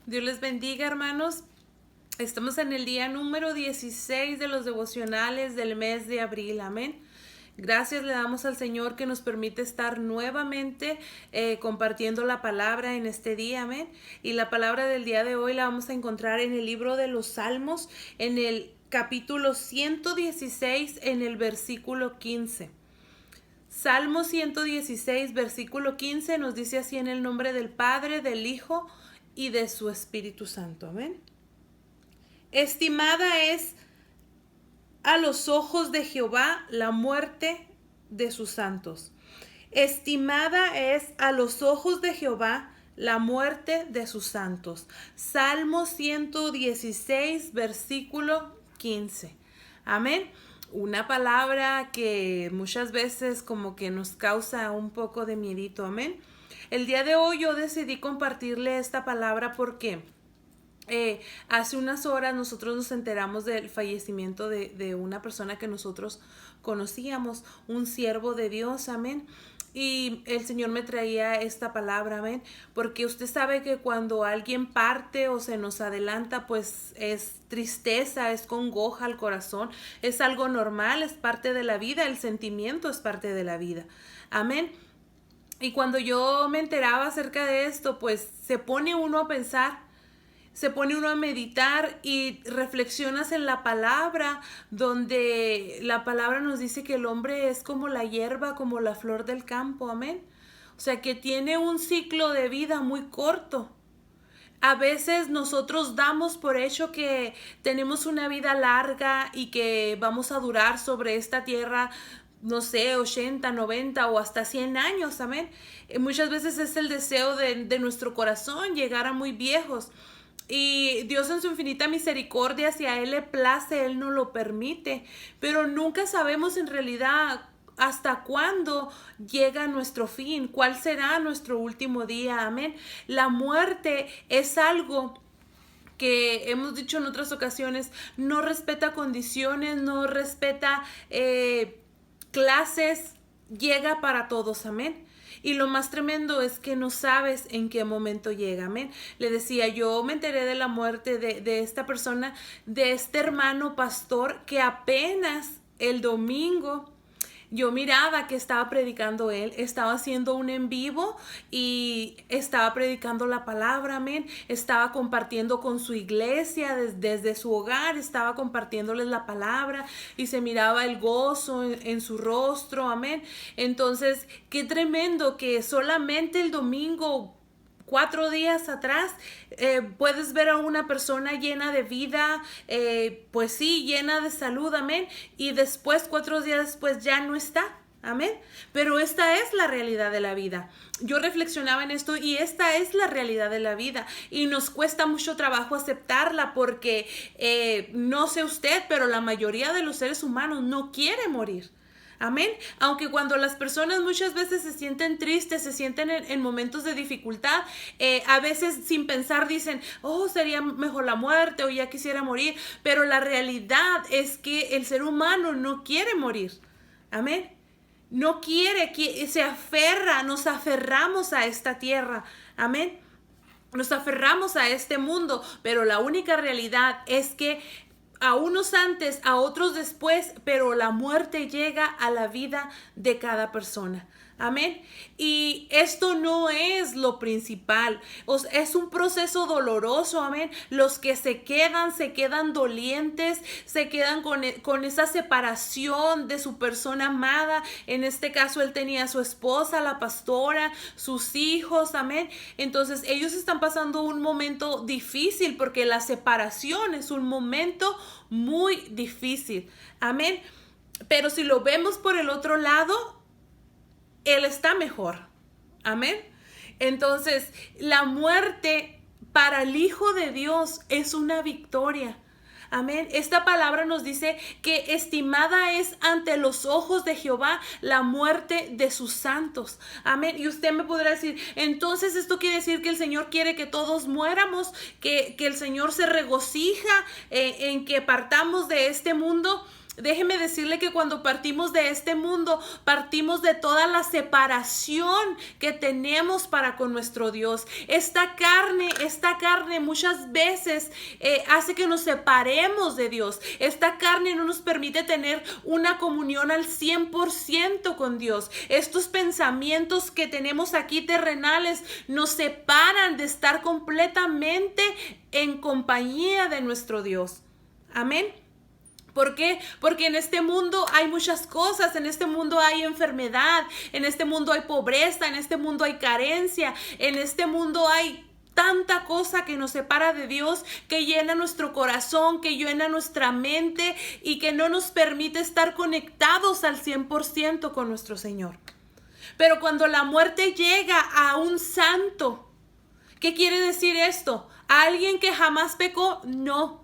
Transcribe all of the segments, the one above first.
Dios les bendiga, hermanos. Estamos en el día número 16 de los devocionales del mes de abril. Amén. Gracias le damos al Señor que nos permite estar nuevamente compartiendo la palabra en este día. Amén. Y la palabra del día de hoy la vamos a encontrar en el libro de los Salmos, en el capítulo 116, en el versículo 15. Salmo 116, versículo 15 nos dice así: en el nombre del Padre, del Hijo y de su Espíritu Santo. Amén. Estimada es a los ojos de Jehová la muerte de sus santos. Estimada es a los ojos de Jehová la muerte de sus santos. Salmo 116, versículo 15. Amén. Una palabra que muchas veces como que nos causa un poco de miedito. Amén. El día de hoy yo decidí compartirle esta palabra porque hace unas horas nosotros nos enteramos del fallecimiento de una persona que nosotros conocíamos, un siervo de Dios. Amén. Y el Señor me traía esta palabra, amén, porque usted sabe que cuando alguien parte o se nos adelanta, pues es tristeza, es congoja al corazón, es algo normal, es parte de la vida, el sentimiento es parte de la vida. Amén. Y cuando yo me enteraba acerca de esto, pues se pone uno a pensar, se pone uno a meditar y reflexionas en la palabra, donde la palabra nos dice que el hombre es como la hierba, como la flor del campo, amén. O sea, que tiene un ciclo de vida muy corto. A veces nosotros damos por hecho que tenemos una vida larga y que vamos a durar sobre esta tierra, no sé, 80, 90 o hasta 100 años, amén. Muchas veces es el deseo de nuestro corazón llegar a muy viejos. Y Dios en su infinita misericordia, si a Él le place, Él nos lo permite. Pero nunca sabemos en realidad hasta cuándo llega nuestro fin, cuál será nuestro último día. Amén. La muerte es algo que hemos dicho en otras ocasiones, no respeta condiciones, no respeta clases, llega para todos. Amén. Y lo más tremendo es que no sabes en qué momento llega. Amén. Le decía, yo me enteré de la muerte de esta persona, de este hermano pastor, que apenas el domingo yo miraba que estaba predicando él, estaba haciendo un en vivo y estaba predicando la palabra, amén. Estaba compartiendo con su iglesia desde su hogar, estaba compartiéndoles la palabra y se miraba el gozo en su rostro, amén. Entonces, qué tremendo que solamente el domingo, 4 días atrás, puedes ver a una persona llena de vida, pues sí, llena de salud, amén, y después, 4 días después, ya no está, amén. Pero esta es la realidad de la vida. Yo reflexionaba en esto y esta es la realidad de la vida y nos cuesta mucho trabajo aceptarla porque no sé usted, pero la mayoría de los seres humanos no quiere morir. Amén. Aunque cuando las personas muchas veces se sienten tristes, se sienten en momentos de dificultad, a veces sin pensar dicen, oh, sería mejor la muerte o ya quisiera morir. Pero la realidad es que el ser humano no quiere morir. Amén. No quiere, que se aferra, nos aferramos a esta tierra. Amén. Nos aferramos a este mundo, pero la única realidad es que a unos antes, a otros después, pero la muerte llega a la vida de cada persona. Amén. Y esto no es lo principal. Es un proceso doloroso. Amén. Los que se quedan dolientes, se quedan con esa separación de su persona amada. En este caso, él tenía a su esposa, la pastora, sus hijos. Amén. Entonces, ellos están pasando un momento difícil porque la separación es un momento muy difícil. Amén. Pero si lo vemos por el otro lado, Él está mejor. Amén. Entonces, la muerte para el Hijo de Dios es una victoria. Amén. Esta palabra nos dice que estimada es ante los ojos de Jehová la muerte de sus santos. Amén. Y usted me podrá decir, entonces esto quiere decir que el Señor quiere que todos muéramos, que el Señor se regocija en que partamos de este mundo. déjeme decirle que cuando partimos de este mundo, partimos de toda la separación que tenemos para con nuestro Dios. Esta carne muchas veces hace que nos separemos de Dios. Esta carne no nos permite tener una comunión al 100% con Dios. Estos pensamientos que tenemos aquí terrenales nos separan de estar completamente en compañía de nuestro Dios. Amén. ¿Por qué? Porque en este mundo hay muchas cosas, en este mundo hay enfermedad, en este mundo hay pobreza, en este mundo hay carencia, en este mundo hay tanta cosa que nos separa de Dios, que llena nuestro corazón, que llena nuestra mente y que no nos permite estar conectados al 100% con nuestro Señor. Pero cuando la muerte llega a un santo, ¿qué quiere decir esto? ¿A alguien que jamás pecó? No.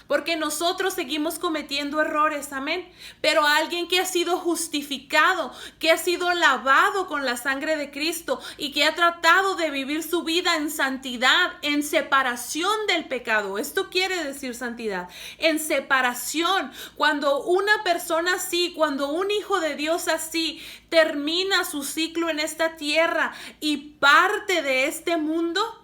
Porque nosotros seguimos cometiendo errores, amén. Pero alguien que ha sido justificado, que ha sido lavado con la sangre de Cristo y que ha tratado de vivir su vida en santidad, en separación del pecado. Esto quiere decir santidad, en separación. Cuando una persona así, cuando un hijo de Dios así termina su ciclo en esta tierra y parte de este mundo,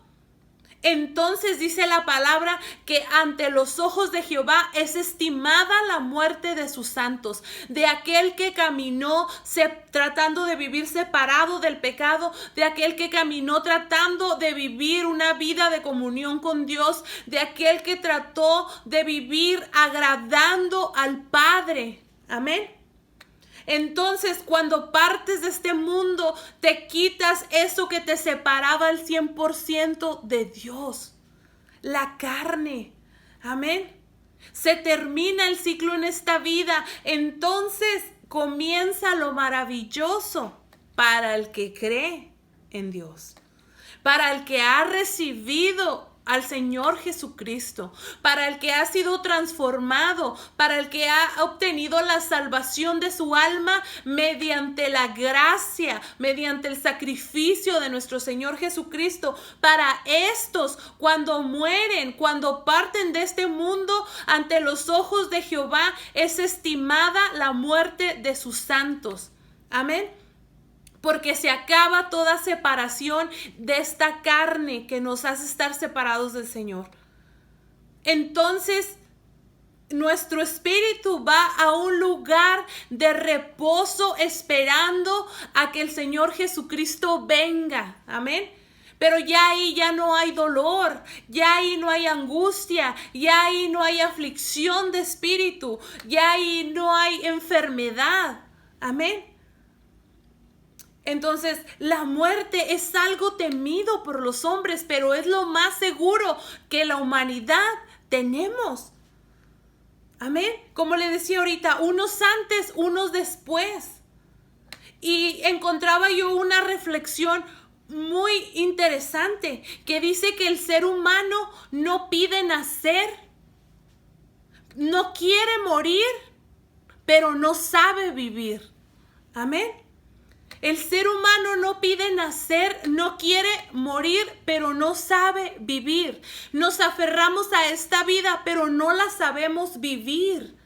entonces dice la palabra que ante los ojos de Jehová es estimada la muerte de sus santos, de aquel que caminó tratando de vivir separado del pecado, de aquel que caminó tratando de vivir una vida de comunión con Dios, de aquel que trató de vivir agradando al Padre. Amén. Entonces, cuando partes de este mundo, te quitas eso que te separaba al 100% de Dios, la carne. Amén. Se termina el ciclo en esta vida. Entonces comienza lo maravilloso para el que cree en Dios, para el que ha recibido al Señor Jesucristo, para el que ha sido transformado, para el que ha obtenido la salvación de su alma mediante la gracia, mediante el sacrificio de nuestro Señor Jesucristo. Para estos, cuando mueren, cuando parten de este mundo, ante los ojos de Jehová es estimada la muerte de sus santos. Amén. Porque se acaba toda separación de esta carne que nos hace estar separados del Señor. Entonces, nuestro espíritu va a un lugar de reposo esperando a que el Señor Jesucristo venga. Amén. Pero ya ahí ya no hay dolor, ya ahí no hay angustia, ya ahí no hay aflicción de espíritu, ya ahí no hay enfermedad. Amén. Entonces, la muerte es algo temido por los hombres, pero es lo más seguro que la humanidad tenemos. Amén. Como le decía ahorita, unos antes, unos después. Y encontraba yo una reflexión muy interesante que dice que el ser humano no pide nacer, no quiere morir, pero no sabe vivir. Amén. El ser humano no pide nacer, no quiere morir, pero no sabe vivir. Nos aferramos a esta vida, pero no la sabemos vivir.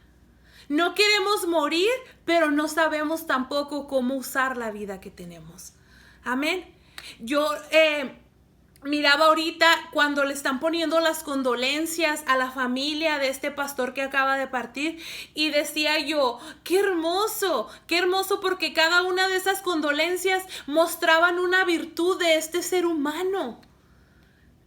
No queremos morir, pero no sabemos tampoco cómo usar la vida que tenemos. Amén. Yo miraba ahorita cuando le están poniendo las condolencias a la familia de este pastor que acaba de partir y decía yo, qué hermoso porque cada una de esas condolencias mostraban una virtud de este ser humano.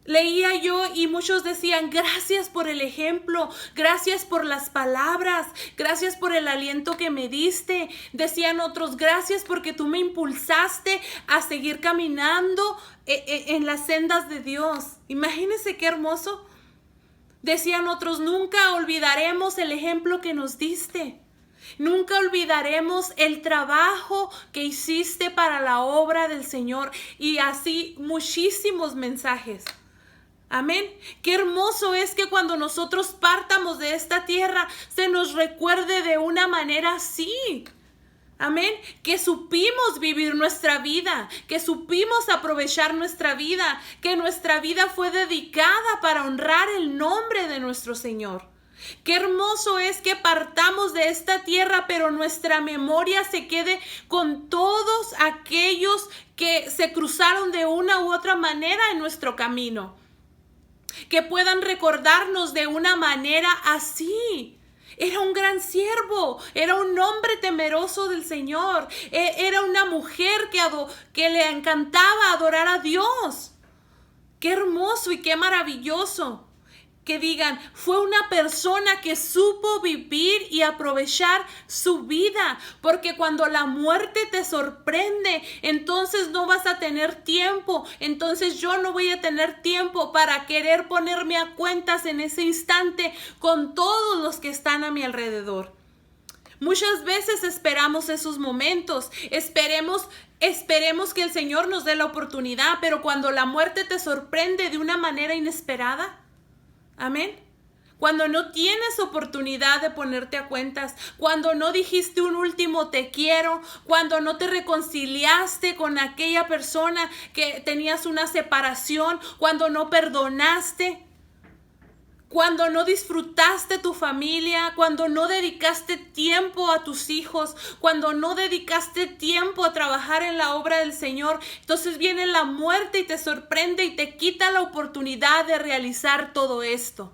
Leía yo y muchos decían, gracias por el ejemplo, gracias por las palabras, gracias por el aliento que me diste. Decían otros, gracias porque tú me impulsaste a seguir caminando en las sendas de Dios. Imagínense qué hermoso. Decían otros, nunca olvidaremos el ejemplo que nos diste. Nunca olvidaremos el trabajo que hiciste para la obra del Señor. Y así muchísimos mensajes. Amén. Qué hermoso es que cuando nosotros partamos de esta tierra se nos recuerde de una manera así. Amén. Que supimos vivir nuestra vida, que supimos aprovechar nuestra vida, que nuestra vida fue dedicada para honrar el nombre de nuestro Señor. Qué hermoso es que partamos de esta tierra, pero nuestra memoria se quede con todos aquellos que se cruzaron de una u otra manera en nuestro camino. Que puedan recordarnos de una manera así. Era un gran siervo, era un hombre temeroso del Señor, era una mujer que le encantaba adorar a Dios. Qué hermoso y qué maravilloso. Que digan, fue una persona que supo vivir y aprovechar su vida, porque cuando la muerte te sorprende, entonces no vas a tener tiempo, entonces yo no voy a tener tiempo para querer ponerme a cuentas en ese instante con todos los que están a mi alrededor. Muchas veces esperamos esos momentos, esperemos que el Señor nos dé la oportunidad, pero cuando la muerte te sorprende de una manera inesperada, amén. Cuando no tienes oportunidad de ponerte a cuentas, cuando no dijiste un último te quiero, cuando no te reconciliaste con aquella persona que tenías una separación, cuando no perdonaste, cuando no disfrutaste tu familia, cuando no dedicaste tiempo a tus hijos, cuando no dedicaste tiempo a trabajar en la obra del Señor, entonces viene la muerte y te sorprende y te quita la oportunidad de realizar todo esto.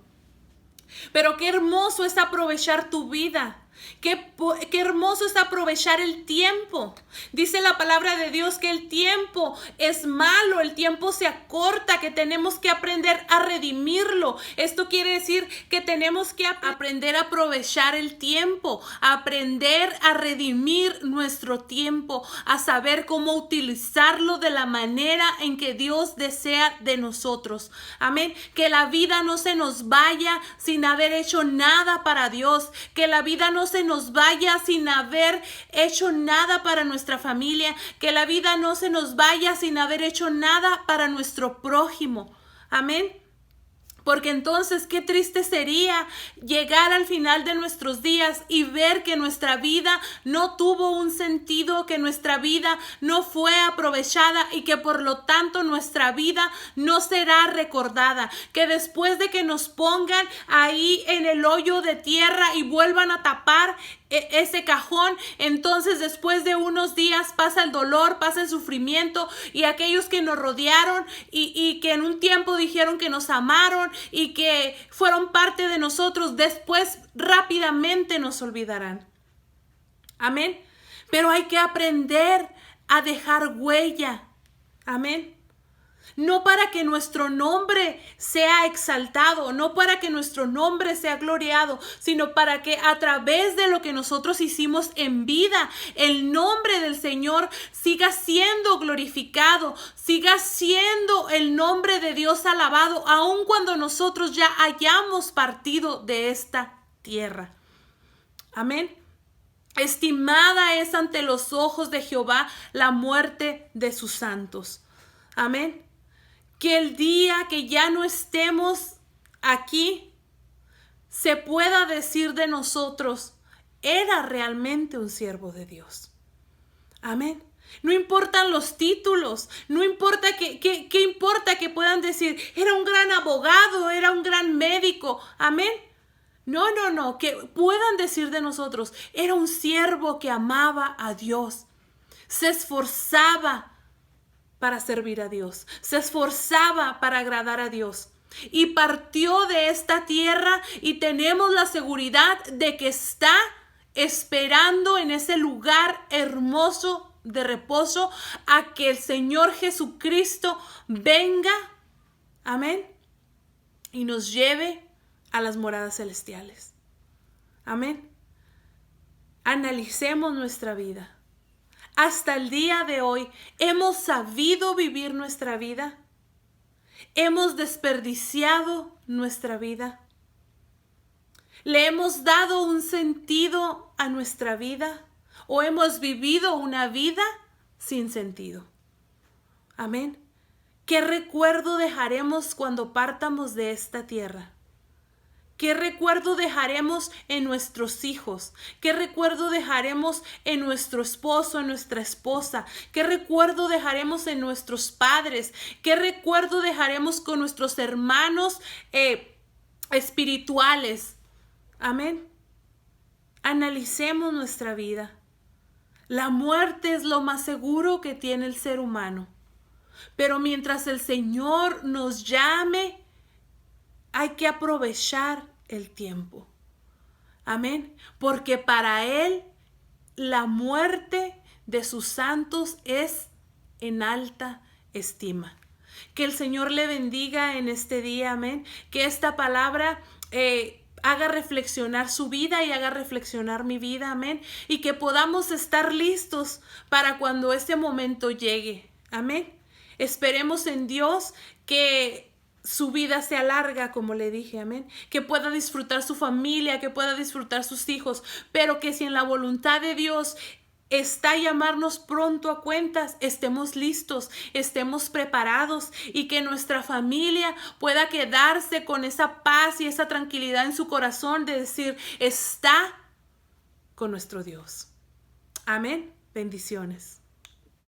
Pero qué hermoso es aprovechar tu vida. Qué hermoso es aprovechar el tiempo. Dice la palabra de Dios que el tiempo es malo, el tiempo se acorta, que tenemos que aprender a redimirlo. Esto quiere decir que tenemos que aprender a aprovechar el tiempo, a aprender a redimir nuestro tiempo, a saber cómo utilizarlo de la manera en que Dios desea de nosotros. Amén. Que la vida no se nos vaya sin haber hecho nada para Dios, que la vida no se nos vaya sin haber hecho nada para nuestra familia, que la vida no se nos vaya sin haber hecho nada para nuestro prójimo. Amén. Porque entonces qué triste sería llegar al final de nuestros días y ver que nuestra vida no tuvo un sentido, que nuestra vida no fue aprovechada y que por lo tanto nuestra vida no será recordada. Que después de que nos pongan ahí en el hoyo de tierra y vuelvan a tapar ese cajón, entonces después de unos días pasa el dolor, pasa el sufrimiento, y aquellos que nos rodearon y que en un tiempo dijeron que nos amaron y que fueron parte de nosotros, después rápidamente nos olvidarán. Amén. Pero hay que aprender a dejar huella. Amén. No para que nuestro nombre sea exaltado, no para que nuestro nombre sea gloriado, sino para que a través de lo que nosotros hicimos en vida, el nombre del Señor siga siendo glorificado, siga siendo el nombre de Dios alabado, aun cuando nosotros ya hayamos partido de esta tierra. Amén. Estimada es ante los ojos de Jehová la muerte de sus santos. Amén. Que el día que ya no estemos aquí, se pueda decir de nosotros, era realmente un siervo de Dios. Amén. No importan los títulos, no importa ¿qué importa que puedan decir, era un gran abogado, era un gran médico. Amén. No, que puedan decir de nosotros, era un siervo que amaba a Dios, se esforzaba para servir a Dios, se esforzaba para agradar a Dios y partió de esta tierra, y tenemos la seguridad de que está esperando en ese lugar hermoso de reposo a que el Señor Jesucristo venga, amén, y nos lleve a las moradas celestiales. Amén. Analicemos nuestra vida. Hasta el día de hoy, ¿hemos sabido vivir nuestra vida? ¿Hemos desperdiciado nuestra vida? ¿Le hemos dado un sentido a nuestra vida? ¿O hemos vivido una vida sin sentido? Amén. ¿Qué recuerdo dejaremos cuando partamos de esta tierra? ¿Qué recuerdo dejaremos en nuestros hijos? ¿Qué recuerdo dejaremos en nuestro esposo, en nuestra esposa? ¿Qué recuerdo dejaremos en nuestros padres? ¿Qué recuerdo dejaremos con nuestros hermanos espirituales? Amén. Analicemos nuestra vida. La muerte es lo más seguro que tiene el ser humano. Pero mientras el Señor nos llame, hay que aprovechar el tiempo. Amén. Porque para Él la muerte de sus santos es en alta estima. Que el Señor le bendiga en este día. Amén. Que esta palabra haga reflexionar su vida y haga reflexionar mi vida. Amén. Y que podamos estar listos para cuando ese momento llegue. Amén. Esperemos en Dios que su vida sea larga, como le dije, amén. Que pueda disfrutar su familia, que pueda disfrutar sus hijos, pero que si en la voluntad de Dios está llamarnos pronto a cuentas, estemos listos, estemos preparados y que nuestra familia pueda quedarse con esa paz y esa tranquilidad en su corazón de decir, está con nuestro Dios. Amén. Bendiciones.